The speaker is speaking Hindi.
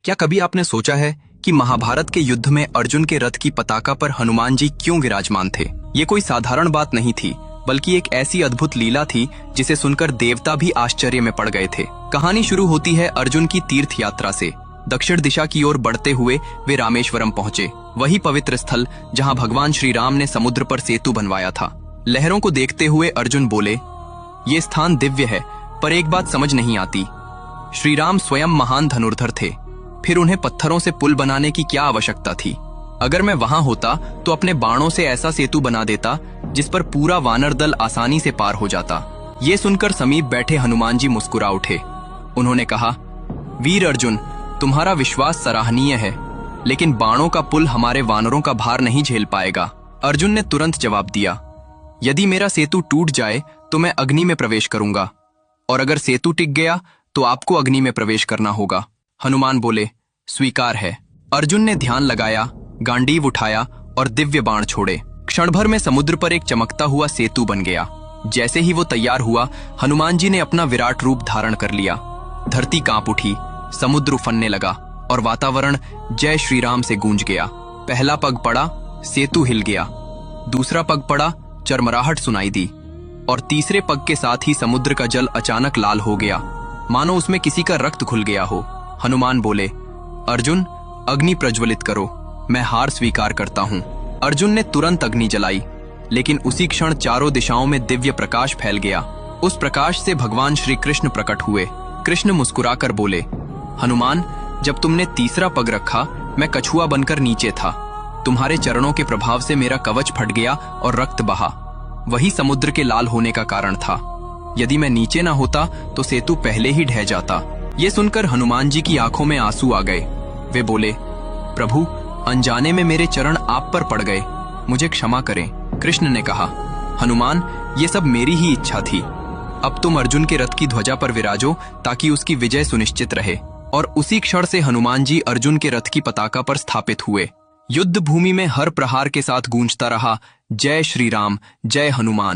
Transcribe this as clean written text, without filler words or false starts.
क्या कभी आपने सोचा है कि महाभारत के युद्ध में अर्जुन के रथ की पताका पर हनुमान जी क्यों विराजमान थे? ये कोई साधारण बात नहीं थी, बल्कि एक ऐसी अद्भुत लीला थी जिसे सुनकर देवता भी आश्चर्य में पड़ गए थे। कहानी शुरू होती है अर्जुन की तीर्थ यात्रा से। दक्षिण दिशा की ओर बढ़ते हुए वे रामेश्वरम पहुंचे, वही पवित्र स्थल जहां भगवान श्री राम ने समुद्र पर सेतु बनवाया था। लहरों को देखते हुए अर्जुन बोले, ये स्थान दिव्य है, पर एक बात समझ नहीं आती। श्री राम स्वयं महान धनुर्धर थे, फिर उन्हें पत्थरों से पुल बनाने की क्या आवश्यकता थी? अगर मैं वहां होता तो अपने बाणों से ऐसा सेतु बना देता जिस पर पूरा वानर दल आसानी से पार हो जाता। ये सुनकर समीप बैठे हनुमान जी मुस्कुरा उठे। उन्होंने कहा, वीर अर्जुन, तुम्हारा विश्वास सराहनीय है, लेकिन बाणों का पुल हमारे वानरों का भार नहीं झेल पाएगा। अर्जुन ने तुरंत जवाब दिया, यदि मेरा सेतु टूट जाए तो मैं अग्नि में प्रवेश करूंगा, और अगर सेतु टिक गया तो आपको अग्नि में प्रवेश करना होगा। हनुमान बोले, स्वीकार है। अर्जुन ने ध्यान लगाया, गांडीव उठाया और दिव्य बाण छोड़े। क्षण भर में समुद्र पर एक चमकता हुआ सेतु बन गया। जैसे ही वो तैयार हुआ, हनुमान जी ने अपना विराट रूप धारण कर लिया। धरती कांप उठी, समुद्र उफनने लगा और वातावरण जय श्री राम से गूंज गया। पहला पग पड़ा, सेतु हिल गया। दूसरा पग पड़ा, चरमराहट सुनाई दी, और तीसरे पग के साथ ही समुद्र का जल अचानक लाल हो गया, मानो उसमें किसी का रक्त घुल गया हो। हनुमान बोले, अर्जुन, अग्नि प्रज्वलित करो, मैं हार स्वीकार करता हूं। अर्जुन ने तुरंत अग्नि जलाई, लेकिन उसी क्षण चारों दिशाओं में दिव्य प्रकाश फैल गया। उस प्रकाश से भगवान श्री कृष्ण प्रकट हुए। कृष्ण मुस्कुराकर बोले, हनुमान, जब तुमने तीसरा पग रखा, मैं कछुआ बनकर नीचे था। तुम्हारे चरणों के प्रभाव से मेरा कवच फट गया और रक्त बहा। वही समुद्र के लाल होने का कारण था। यदि मैं नीचे ना होता तो सेतु पहले ही ढह जाता। ये सुनकर हनुमान जी की आंखों में आंसू आ गए। वे बोले, प्रभु, अनजाने में मेरे चरण आप पर पड़ गए, मुझे क्षमा करें। कृष्ण ने कहा, हनुमान, ये सब मेरी ही इच्छा थी। अब तुम अर्जुन के रथ की ध्वजा पर विराजो ताकि उसकी विजय सुनिश्चित रहे। और उसी क्षण से हनुमान जी अर्जुन के रथ की पताका पर स्थापित हुए। युद्ध भूमि में हर प्रहार के साथ गूंजता रहा, जय श्री राम, जय हनुमान।